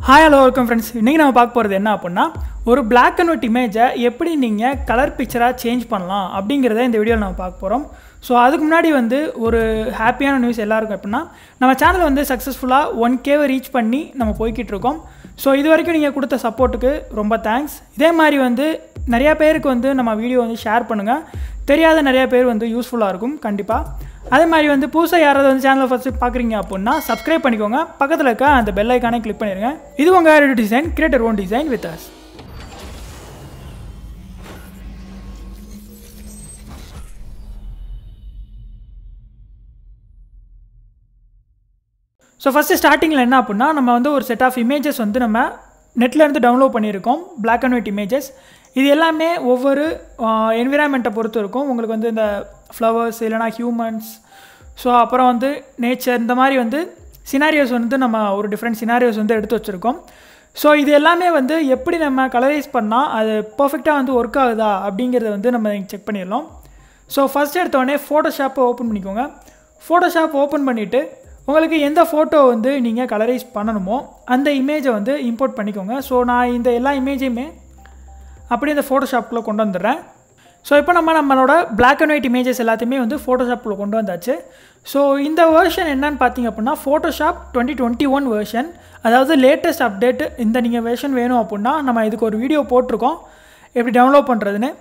Hi, hello, welcome friends. இன்னைக்கு நம்ம பார்க்க போறது என்ன அப்படினா ஒரு black and white image எப்படி நீங்க கலர் பிக்சரா சேஞ்ச் பண்ணலாம் அப்படிங்கறதை இந்த வீடியோல நம்ம பார்க்க போறோம். சோ அதுக்கு முன்னாடி ஒரு ஹாப்பியான நியூஸ் எல்லாருக்கும் அப்படினா நம்ம சேனல் சக்சஸ்ஃபுல்லா 1k ரீச் பண்ணி நம்ம போயிட்டு இருக்கோம். சோ இது வரைக்கும் நீங்க கொடுத்த சப்போர்ட்டுக்கு ரொம்ப தேங்க்ஸ். இதே மாதிரி நிறைய பேருக்கு நம்ம வீடியோ ஷேர் பண்ணுங்க. தெரியாத நிறைய பேர் யூஸ்ஃபுல்லா இருக்கும் கண்டிப்பா. அதே மாதிரி புதுசா யாராவது சேனலை ஃபர்ஸ்ட் பார்க்குறீங்க அப்படின்னா சப்ஸ்கிரைப் பண்ணிக்கோங்க. பக்கத்தில் இருக்க அந்த பெல் ஐக்கானை கிளிக் பண்ணிடுங்க. இது உங்கள் design creator own design with us. So first ஸ்டார்டிங்கில் என்ன அப்படின்னா நம்ம ஒரு செட் ஆஃப் இமேஜஸ் நம்ம நெட்லேருந்து டவுன்லோட் பண்ணியிருக்கோம். Black and white images. இது எல்லாமே ஒவ்வொரு என்விரான்மெண்ட்டை பொறுத்து இருக்கும். உங்களுக்கு இந்த ஃப்ளவர்ஸ் இல்லைனா ஹியூமன்ஸ், ஸோ அப்புறம் நேச்சர், இந்த மாதிரி சினாரியோஸ் நம்ம ஒரு டிஃப்ரெண்ட் சினாரியோஸ் எடுத்து வச்சுருக்கோம். ஸோ இது எல்லாமே எப்படி நம்ம கலரைஸ் பண்ணால் அது பர்ஃபெக்டாக ஒர்க் ஆகுதா அப்படிங்கிறத நம்ம செக் பண்ணிடலாம். ஸோ ஃபஸ்ட் எடுத்தோடனே ஃபோட்டோஷாப்பை ஓப்பன் பண்ணிக்கோங்க. ஃபோட்டோஷாப் ஓப்பன் பண்ணிவிட்டு உங்களுக்கு எந்த ஃபோட்டோ நீங்கள் கலரைஸ் பண்ணணுமோ அந்த இமேஜை இம்போர்ட் பண்ணிக்கோங்க. ஸோ நான் இந்த எல்லா இமேஜையுமே அப்படியே இந்த ஃபோட்டோஷாப்பில் கொண்டு வந்துடுறேன். ஸோ இப்போ நம்மளோட பிளாக் அண்ட் ஒயிட் இமேஜஸ் எல்லாத்தையுமே ஃபோட்டோஷாப்பில் கொண்டு வந்தாச்சு. ஸோ இந்த வெர்ஷன் என்னன்னு பார்த்தீங்க அப்படின்னா ஃபோட்டோஷாப் 2021 வெர்ஷன், அதாவது லேட்டஸ்ட் அப்டேட். இந்த நீங்கள் வெர்ஷன் வேணும் அப்படின்னா நம்ம இதுக்கு ஒரு வீடியோ போட்டிருக்கோம் எப்படி டவுன்லோட் பண்ணுறதுன்னு.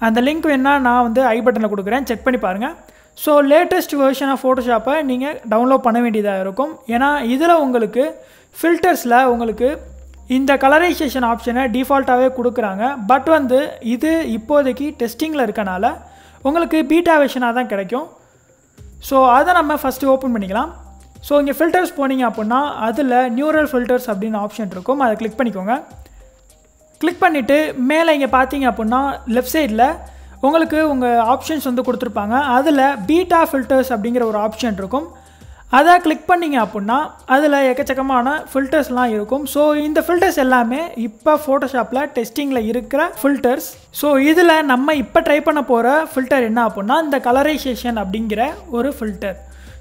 அந்த லிங்க் வேணால் நான் ஐ பட்டனில் கொடுக்குறேன், செக் பண்ணி பாருங்கள். ஸோ லேட்டஸ்ட் வெர்ஷன் ஆஃப் ஃபோட்டோஷாப்பை நீங்கள் டவுன்லோட் பண்ண வேண்டியதாக இருக்கும். ஏன்னா இதில் உங்களுக்கு ஃபில்டர்ஸில் உங்களுக்கு இந்த கலரைசேஷன் ஆப்ஷனை டிஃபால்ட்டாகவே கொடுக்குறாங்க. பட் இது இப்போதைக்கு டெஸ்டிங்கில் இருக்கனால உங்களுக்கு பீட்டா வெர்ஷனாக தான் கிடைக்கும். ஸோ அதை நம்ம ஃபஸ்ட்டு ஓப்பன் பண்ணிக்கலாம். ஸோ இங்கே ஃபில்டர்ஸ் போனீங்க அப்படின்னா அதில் நியூரல் ஃபில்டர்ஸ் அப்படின்னு ஆப்ஷன் இருக்கும், அதை கிளிக் பண்ணிக்கோங்க. கிளிக் பண்ணிவிட்டு மேலே இங்கே பார்த்தீங்க அப்படின்னா லெஃப்ட் சைடில் உங்களுக்கு உங்கள் ஆப்ஷன்ஸ் கொடுத்துருப்பாங்க. அதில் பீட்டா ஃபில்டர்ஸ் அப்படிங்கிற ஒரு ஆப்ஷன் இருக்கும். அதை கிளிக் பண்ணிங்க அப்படின்னா அதில் எக்கச்சக்கமான ஃபில்டர்ஸ்லாம் இருக்கும். ஸோ இந்த ஃபில்டர்ஸ் எல்லாமே இப்போ ஃபோட்டோஷாப்பில் டெஸ்டிங்கில் இருக்கிற ஃபில்டர்ஸ். ஸோ இதில் நம்ம இப்போ ட்ரை பண்ண போகிற ஃபில்டர் என்ன அப்படின்னா இந்த கலரைசேஷன் அப்படிங்கிற ஒரு ஃபில்டர்.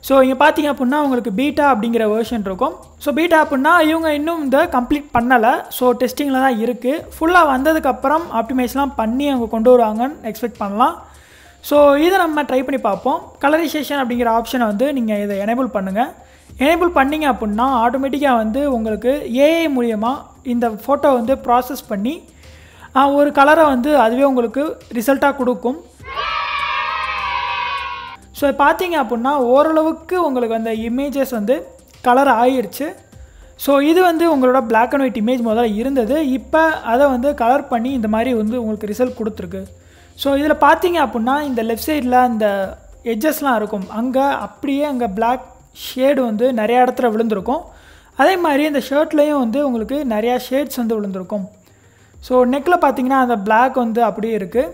ஸோ இங்கே பார்த்தீங்க அப்படின்னா உங்களுக்கு பீட்டா அப்படிங்கிற வெர்ஷன் இருக்கும். ஸோ பீட்டா அப்படின்னா இவங்க இன்னும் கம்ப்ளீட் பண்ணலை. ஸோ டெஸ்டிங்கில் தான் இருக்குது. ஃபுல்லாக வந்ததுக்கப்புறம் ஆப்டிமைஸ்லாம் பண்ணி அவங்க கொண்டு வருவாங்கன்னு எக்ஸ்பெக்ட் பண்ணலாம். ஸோ இதை நம்ம ட்ரை பண்ணி பார்ப்போம். கலரைசேஷன் அப்படிங்கிற ஆப்ஷனை நீங்கள் இதை எனேபிள் பண்ணுங்கள். எனேபிள் பண்ணிங்க அப்படின்னா ஆட்டோமேட்டிக்காக உங்களுக்கு ஏஐ மூலியமாக இந்த ஃபோட்டோ ப்ராசஸ் பண்ணி ஒரு கலரை அதுவே உங்களுக்கு ரிசல்ட்டாக கொடுக்கும். ஸோ பார்த்தீங்க அப்படின்னா ஓரளவுக்கு உங்களுக்கு அந்த இமேஜஸ் கலர் ஆகிருச்சு. ஸோ இது உங்களோட பிளாக் அண்ட் ஒயிட் இமேஜ் முதல்ல இருந்தது. இப்போ அதை கலர் பண்ணி இந்த மாதிரி உங்களுக்கு ரிசல்ட் கொடுத்துருக்கு. ஸோ இதில் பார்த்தீங்க அப்படின்னா இந்த லெஃப்ட் சைடில் இந்த எட்ஜஸ்லாம் இருக்கும், அங்கே அப்படியே அங்கே பிளாக் ஷேடு நிறையா இடத்துல விழுந்திருக்கும். அதே மாதிரி இந்த ஷர்ட்லேயும் உங்களுக்கு நிறையா ஷேட்ஸ் விழுந்திருக்கும். ஸோ நெக்கில் பார்த்தீங்கன்னா அந்த பிளாக் அப்படியே இருக்குது.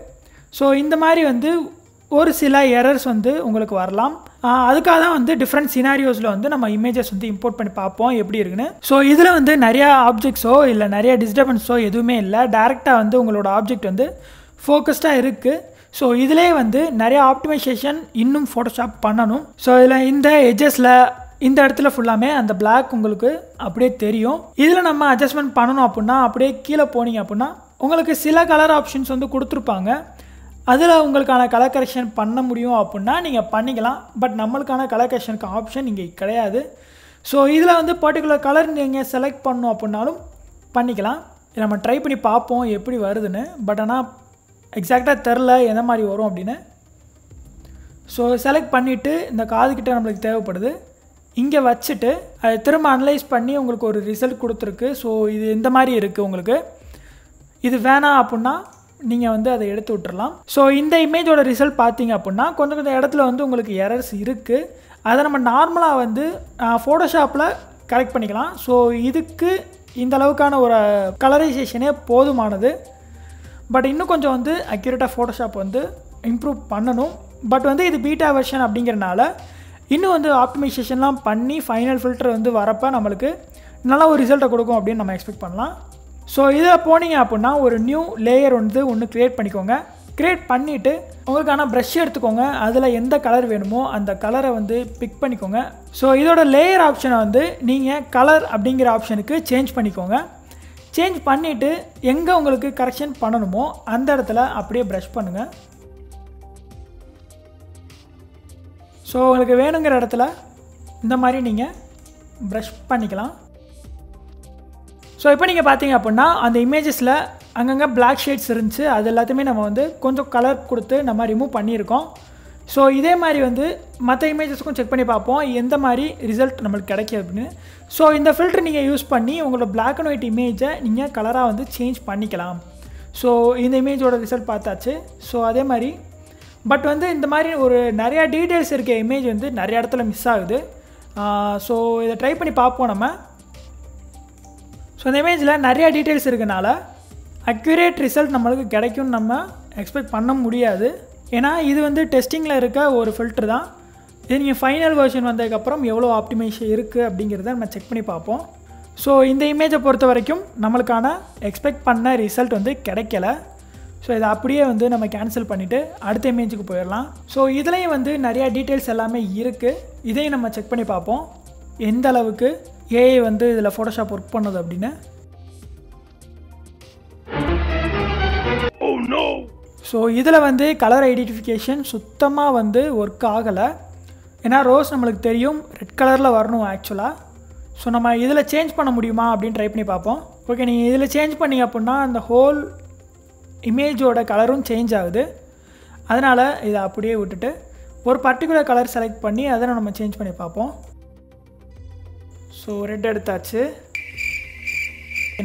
ஸோ இந்த மாதிரி ஒரு சில எரர்ஸ் உங்களுக்கு வரலாம். அதுக்காக தான் டிஃப்ரெண்ட் சினாரியோஸில் நம்ம இமேஜஸ் இம்போர்ட் பண்ணி பார்ப்போம் எப்படி இருக்குன்னு. ஸோ இதில் நிறையா ஆப்ஜெக்ட்ஸோ இல்லை நிறையா டிஸ்டர்பன்ஸோ எதுவுமே இல்லை. டேரெக்டாக உங்களோட ஆப்ஜெக்ட் ஃபோக்கஸ்டாக இருக்குது. ஸோ இதிலே நிறையா ஆப்டிமைசேஷன் இன்னும் ஃபோட்டோஷாப் பண்ணணும். ஸோ இதில் இந்த எட்ஜஸில் இந்த இடத்துல ஃபுல்லாமே அந்த பிளாக் உங்களுக்கு அப்படியே தெரியும். இதில் நம்ம அட்ஜஸ்ட்மெண்ட் பண்ணணும் அப்படின்னா அப்படியே கீழே போனீங்க அப்படின்னா உங்களுக்கு சில கலர் ஆப்ஷன்ஸ் கொடுத்துருப்பாங்க. அதில் உங்களுக்கான கலர் கரெக்ஷன் பண்ண முடியும் அப்படின்னா நீங்கள் பண்ணிக்கலாம். பட் நம்மளுக்கான கலர் கரெக்ஷனுக்கு ஆப்ஷன் இங்கே கிடையாது. ஸோ இதில் பர்டிகுலர் கலர் நீங்கள் செலக்ட் பண்ணணும் அப்படின்னாலும் பண்ணிக்கலாம். நம்ம ட்ரை பண்ணி பார்ப்போம் எப்படி வருதுன்னு. பட் ஆனால் எக்ஸாக்டாக தெரில எந்த மாதிரி வரும் அப்படின்னு. ஸோ செலக்ட் பண்ணிவிட்டு இந்த காதுகிட்ட நம்மளுக்கு தேவைப்படுது, இங்கே வச்சுட்டு அதை திரும்ப அனலைஸ் பண்ணி உங்களுக்கு ஒரு ரிசல்ட் கொடுத்துருக்கு. ஸோ இது இந்த மாதிரி இருக்குது. உங்களுக்கு இது வேணாம் அப்படின்னா நீங்கள் அதை எடுத்து விட்டுறலாம். ஸோ இந்த இமேஜோட ரிசல்ட் பார்த்தீங்க அப்படின்னா கொஞ்சம் இடத்துல உங்களுக்கு எரர்ஸ் இருக்குது. அதை நம்ம நார்மலாக ஃபோட்டோஷாப்பில் கரெக்ட் பண்ணிக்கலாம். ஸோ இதுக்கு இந்த அளவுக்கான ஒரு கலரைசேஷனே போதுமானது. பட் இன்னும் கொஞ்சம் அக்யூரேட்டாக ஃபோட்டோஷாப் இம்ப்ரூவ் பண்ணணும். பட் இது பீட்டா வெர்ஷன் அப்படிங்கிறனால இன்னும் ஆப்டிமைசேஷன்லாம் பண்ணி ஃபைனல் ஃபில்டர் வரப்போ நம்மளுக்கு நல்ல ஒரு ரிசல்ட்டை கொடுக்கும் அப்படின்னு நம்ம எக்ஸ்பெக்ட் பண்ணலாம். ஸோ இதில் போனீங்க அப்படின்னா ஒரு நியூ லேயர் ஒன்று க்ரியேட் பண்ணிக்கோங்க. க்ரியேட் பண்ணிவிட்டு உங்களுக்கான ப்ரஷ் எடுத்துக்கோங்க. அதில் எந்த கலர் வேணுமோ அந்த கலரை வந்து பிக் பண்ணிக்கோங்க. ஸோ இதோட லேயர் ஆப்ஷனை வந்து நீங்கள் கலர் அப்படிங்கிற ஆப்ஷனுக்கு சேஞ்ச் பண்ணிக்கோங்க. சேஞ்ச் பண்ணிவிட்டு எங்கே உங்களுக்கு கரெக்ஷன் பண்ணணுமோ அந்த இடத்துல அப்படியே ப்ரஷ் பண்ணுங்கள். ஸோ உங்களுக்கு வேணுங்கிற இடத்துல இந்த மாதிரி நீங்கள் ப்ரஷ் பண்ணிக்கலாம். ஸோ இப்போ நீங்கள் பார்த்தீங்க அப்படின்னா அந்த இமேஜஸில் அங்கங்கே பிளாக் ஷேட்ஸ் இருந்துச்சு. அது எல்லாத்தையுமே நம்ம வந்து கொஞ்சம் கலர் கொடுத்து நம்ம ரிமூவ் பண்ணியிருக்கோம். ஸோ இதே மாதிரி வந்து மற்ற இமேஜஸ்க்கும் செக் பண்ணி பார்ப்போம் எந்த மாதிரி ரிசல்ட் நம்மளுக்கு கிடைக்கும் அப்படின்னு. ஸோ இந்த ஃபில்டர் நீங்கள் யூஸ் பண்ணி உங்களோட பிளாக் அண்ட் ஒயிட் இமேஜை நீங்கள் கலராக வந்து சேஞ்ச் பண்ணிக்கலாம். ஸோ இந்த இமேஜோட ரிசல்ட் பார்த்தாச்சு. ஸோ அதே மாதிரி பட் வந்து இந்த மாதிரி ஒரு நிறையா டீட்டெயில்ஸ் இருக்க இமேஜ் வந்து நிறைய இடத்துல மிஸ் ஆகுது. ஸோ இதை ட்ரை பண்ணி பார்ப்போம் நம்ம. ஸோ இந்த இமேஜில் நிறையா டீட்டெயில்ஸ் இருக்கனால அக்யூரேட் ரிசல்ட் நம்மளுக்கு கிடைக்கும்னு நம்ம எக்ஸ்பெக்ட் பண்ண முடியாது. ஏன்னா இது வந்து டெஸ்டிங்கில் இருக்க ஒரு ஃபில்டர் தான். இது நீங்கள் ஃபைனல் வெர்ஷன் வந்ததுக்கப்புறம் எவ்வளோ ஆப்டிமைசேஷன் இருக்குது அப்படிங்கிறத நம்ம செக் பண்ணி பார்ப்போம். ஸோ இந்த இமேஜை பொறுத்த வரைக்கும் நம்மளுக்கான எக்ஸ்பெக்ட் பண்ண ரிசல்ட் வந்து கிடைக்கல. ஸோ இதை அப்படியே வந்து நம்ம கேன்சல் பண்ணிவிட்டு அடுத்த இமேஜுக்கு போயிடலாம். ஸோ இதுலேயும் வந்து நிறையா டீட்டெயில்ஸ் எல்லாமே இருக்குது. இதையும் நம்ம செக் பண்ணி பார்ப்போம் எந்த அளவுக்கு ஏஐ வந்து இதில் ஃபோட்டோஷாப் ஒர்க் பண்ணுது அப்படின்னு. ஸோ இதில் வந்து கலர் ஐடென்டிஃபிகேஷன் சுத்தமாக வந்து ஒர்க் ஆகலை. ஏன்னா ரோஸ் நம்மளுக்கு தெரியும் ரெட் கலரில் வரணும் ஆக்சுவலாக. ஸோ நம்ம இதில் சேஞ்ச் பண்ண முடியுமா அப்படின்னு ட்ரை பண்ணி பார்ப்போம். ஓகே, நீங்கள் இதில் சேஞ்ச் பண்ணி அப்படின்னா அந்த ஹோல் இமேஜோட கலரும் சேஞ்ச் ஆகுது. அதனால் இதை அப்படியே விட்டுட்டு ஒரு பர்டிகுலர் கலர் செலக்ட் பண்ணி அதை நம்ம சேஞ்ச் பண்ணி பார்ப்போம். ஸோ ரெட் எடுத்தாச்சு.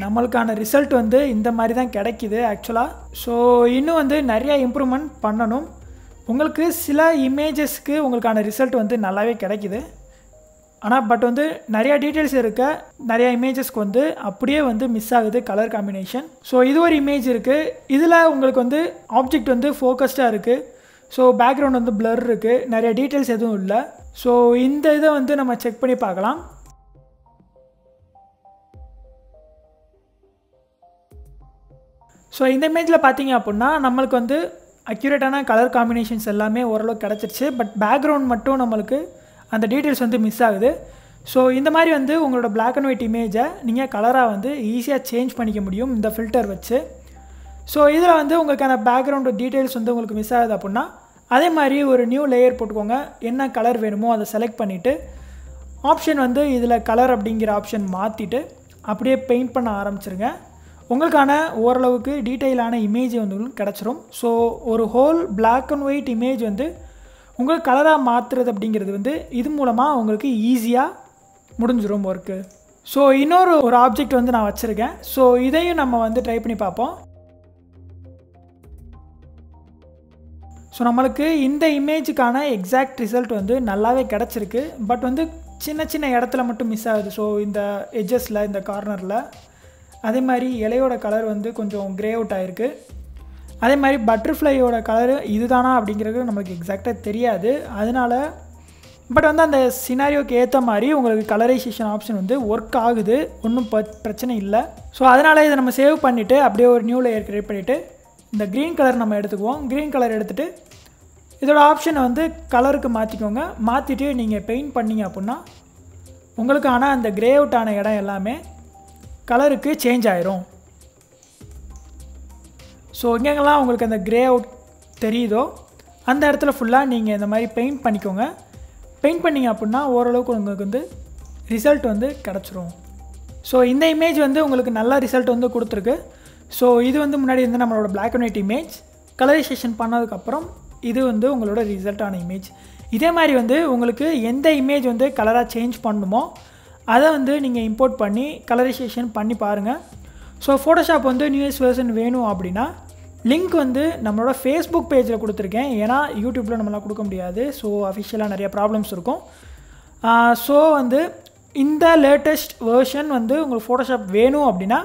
நம்மளுக்கான ரிசல்ட் வந்து இந்த மாதிரி தான் கிடைக்கிது ஆக்சுவலாக. ஸோ இன்னும் வந்து நிறையா இம்ப்ரூவ்மெண்ட் பண்ணணும். உங்களுக்கு சில இமேஜஸ்க்கு உங்களுக்கான ரிசல்ட் வந்து நல்லாவே கிடைக்கிது. ஆனால் பட் வந்து நிறையா டீட்டெயில்ஸ் இருக்க நிறையா இமேஜஸ்க்கு வந்து அப்படியே வந்து மிஸ் ஆகுது கலர் காம்பினேஷன். ஸோ இது ஒரு இமேஜ் இருக்குது. இதில் உங்களுக்கு வந்து ஆப்ஜெக்ட் வந்து ஃபோக்கஸ்டாக இருக்குது. ஸோ பேக்ரவுண்ட் வந்து பிளர் இருக்குது. நிறைய டீட்டெயில்ஸ் எதுவும் இல்லை. ஸோ இந்த இதை வந்து நம்ம செக் பண்ணி பார்க்கலாம். ஸோ இந்த இமேஜில் பார்த்தீங்க அப்படின்னா நம்மளுக்கு வந்து அக்யூரேட்டான கலர் காம்பினேஷன்ஸ் எல்லாமே ஓரளவுக்கு கிடச்சிருச்சு. பட் பேக்ரவுண்ட் மட்டும் நம்மளுக்கு அந்த டீட்டெயில்ஸ் வந்து மிஸ் ஆகுது. ஸோ இந்த மாதிரி வந்து உங்களோட பிளாக் அண்ட் ஒயிட் இமேஜை நீங்கள் கலராக வந்து ஈஸியாக சேஞ்ச் பண்ணிக்க முடியும் இந்த ஃபில்டர் வச்சு. ஸோ இதில் வந்து உங்களுக்கான பேக்ரவுண்ட் டீட்டெயில்ஸ் வந்து உங்களுக்கு மிஸ் ஆகுது அப்படின்னா அதே மாதிரி ஒரு நியூ லேயர் போட்டுக்கோங்க. என்ன கலர் வேணுமோ அதை செலக்ட் பண்ணிவிட்டு ஆப்ஷன் வந்து இதில் கலர் அப்படிங்கிற ஆப்ஷன் மாற்றிட்டு அப்படியே பெயிண்ட் பண்ண ஆரம்பிச்சிருங்க. உங்களுக்கான ஓரளவுக்கு டீட்டெயிலான இமேஜ் வந்து உங்களுக்கு கிடச்சிரும். ஸோ ஒரு whole black and white image வந்து உங்களுக்கு கலராக மாற்றுறது அப்படிங்கிறது வந்து இது மூலமாக உங்களுக்கு ஈஸியாக முடிஞ்சிடும் ஒர்க்கு. ஸோ இன்னொரு ஆப்ஜெக்ட் வந்து நான் வச்சுருக்கேன். ஸோ இதையும் நம்ம வந்து ட்ரை பண்ணி பார்ப்போம். ஸோ நம்மளுக்கு இந்த இமேஜுக்கான எக்ஸாக்ட் ரிசல்ட் வந்து நல்லாவே கிடச்சிருக்கு. பட் வந்து சின்ன சின்ன இடத்துல மட்டும் மிஸ் ஆகுது. ஸோ இந்த எட்ஜஸில் இந்த கார்னரில் அதே மாதிரி இலையோட கலர் வந்து கொஞ்சம் கிரே அவுட் ஆகிருக்கு. அதே மாதிரி பட்டர்ஃப்ளையோட கலரு இதுதானா அப்படிங்கிறது நம்மளுக்கு எக்ஸாக்டாக தெரியாது. அதனால் பட் வந்து அந்த சினாரியோக்கு ஏற்ற மாதிரி உங்களுக்கு கலரைசேஷன் ஆப்ஷன் வந்து ஒர்க் ஆகுது. ஒன்றும் பிரச்சனை இல்லை. ஸோ அதனால் இதை நம்ம சேவ் பண்ணிவிட்டு அப்படியே ஒரு நியூ லேயர் க்ரியேட் பண்ணிவிட்டு இந்த க்ரீன் கலர் நம்ம எடுத்துக்குவோம். க்ரீன் கலர் எடுத்துகிட்டு இதோட ஆப்ஷனை வந்து கலருக்கு மாற்றிக்கோங்க. மாற்றிட்டு நீங்கள் பெயிண்ட் பண்ணிங்க அப்படின்னா உங்களுக்கான அந்த கிரே அவுட் ஆன இடம் எல்லாமே கலருக்கு சேஞ்ச் ஆயிரும். ஸோ எங்கெங்கெல்லாம் உங்களுக்கு அந்த கிரே அவுட் தெரியுதோ அந்த இடத்துல ஃபுல்லாக நீங்கள் இந்த மாதிரி பெயிண்ட் பண்ணிக்கோங்க. பெயிண்ட் பண்ணிங்க அப்படின்னா ஓரளவுக்கு உங்களுக்கு வந்து ரிசல்ட் வந்து கிடச்சிரும். ஸோ இந்த இமேஜ் வந்து உங்களுக்கு நல்ல ரிசல்ட் வந்து கொடுத்துருக்கு. ஸோ இது வந்து முன்னாடி வந்து நம்மளோட பிளாக் அண்ட் ஒயிட் இமேஜ் கலரைசேஷன் பண்ணதுக்கப்புறம் இது வந்து உங்களோட ரிசல்ட்டான இமேஜ். இதே மாதிரி வந்து உங்களுக்கு எந்த இமேஜ் வந்து கலராக சேஞ்ச் பண்ணணுமோ அதை வந்து நீங்கள் இம்போர்ட் பண்ணி கலரைசேஷன் பண்ணி பாருங்கள். ஸோ ஃபோட்டோஷாப் வந்து நியூஸ் வெர்ஷன் வேணும் அப்படின்னா லிங்க் வந்து நம்மளோட ஃபேஸ்புக் பேஜில் கொடுத்துருக்கேன். ஏன்னா யூடியூப்பில் நம்மளால் கொடுக்க முடியாது. ஸோ அஃபிஷியலாக நிறைய ப்ராப்ளம்ஸ் இருக்கும். ஸோ வந்து இந்த லேட்டஸ்ட் வெர்ஷன் வந்து உங்களுக்கு ஃபோட்டோஷாப் வேணும் அப்படின்னா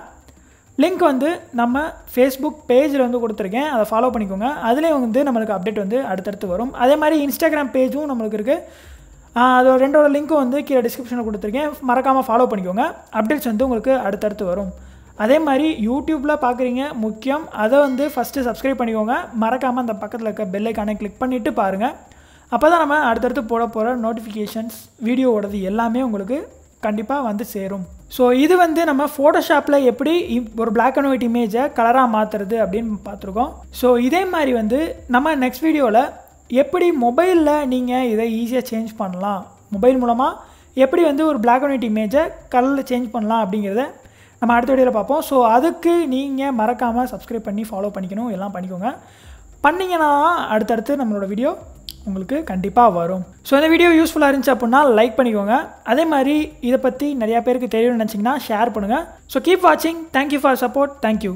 லிங்க் வந்து நம்ம ஃபேஸ்புக் பேஜில் வந்து கொடுத்துருக்கேன். அதை ஃபாலோ பண்ணிக்கோங்க. அதிலே வந்து நம்மளுக்கு அப்டேட் வந்து அடுத்தடுத்து வரும். அதே மாதிரி இன்ஸ்டாகிராம் பேஜும் நம்மளுக்கு இருக்குது. அதோட ரெண்டோட லிங்க்கும் வந்து கீழே டிஸ்கிரிப்ஷனில் கொடுத்துருக்கேன். மறக்காமல் ஃபாலோ பண்ணிக்கோங்க. அப்டேட்ஸ் வந்து உங்களுக்கு அடுத்தடுத்து வரும். அதே மாதிரி யூடியூப்பில் பார்க்குறீங்க முக்கியம், அதை வந்து ஃபஸ்ட்டு சப்ஸ்கிரைப் பண்ணிக்கோங்க. மறக்காமல் அந்த பக்கத்தில் இருக்க பெல் ஐக்கானை கிளிக் பண்ணிவிட்டு பாருங்கள். அப்போ தான் நம்ம அடுத்தடுத்து போட போகிற நோட்டிஃபிகேஷன்ஸ் வீடியோவோடது எல்லாமே உங்களுக்கு கண்டிப்பாக வந்து சேரும். ஸோ இது வந்து நம்ம ஃபோட்டோஷாப்பில் எப்படி ஒரு பிளாக் அண்ட் ஒயிட் இமேஜை கலராக மாற்றுறது அப்படின்னு பார்த்துருக்கோம். ஸோ இதே மாதிரி வந்து நம்ம நெக்ஸ்ட் வீடியோவில் எப்படி மொபைலில் நீங்கள் இதை ஈஸியாக சேஞ்ச் பண்ணலாம், மொபைல் மூலமாக எப்படி வந்து ஒரு பிளாக் அண்ட் ஒயிட் இமேஜை கலரில் சேஞ்ச் பண்ணலாம் அப்படிங்கிறத நம்ம அடுத்த வீடியோவில் பார்ப்போம். ஸோ அதுக்கு நீங்கள் மறக்காமல் சப்ஸ்கிரைப் பண்ணி ஃபாலோ பண்ணிக்கணும், எல்லாம் பண்ணிக்கோங்க. பண்ணிங்கன்னா அடுத்தடுத்து நம்மளோட வீடியோ உங்களுக்கு கண்டிப்பாக வரும். ஸோ இந்த வீடியோ யூஸ்ஃபுல்லாக இருந்துச்சு அப்படின்னா லைக் பண்ணிக்கோங்க. அதே மாதிரி இதை பற்றி நிறையா பேருக்கு தெரியணும்னு நினச்சிங்கன்னா ஷேர் பண்ணுங்கள். ஸோ கீப் வாட்சிங். Thank you for support. தேங்க்யூ.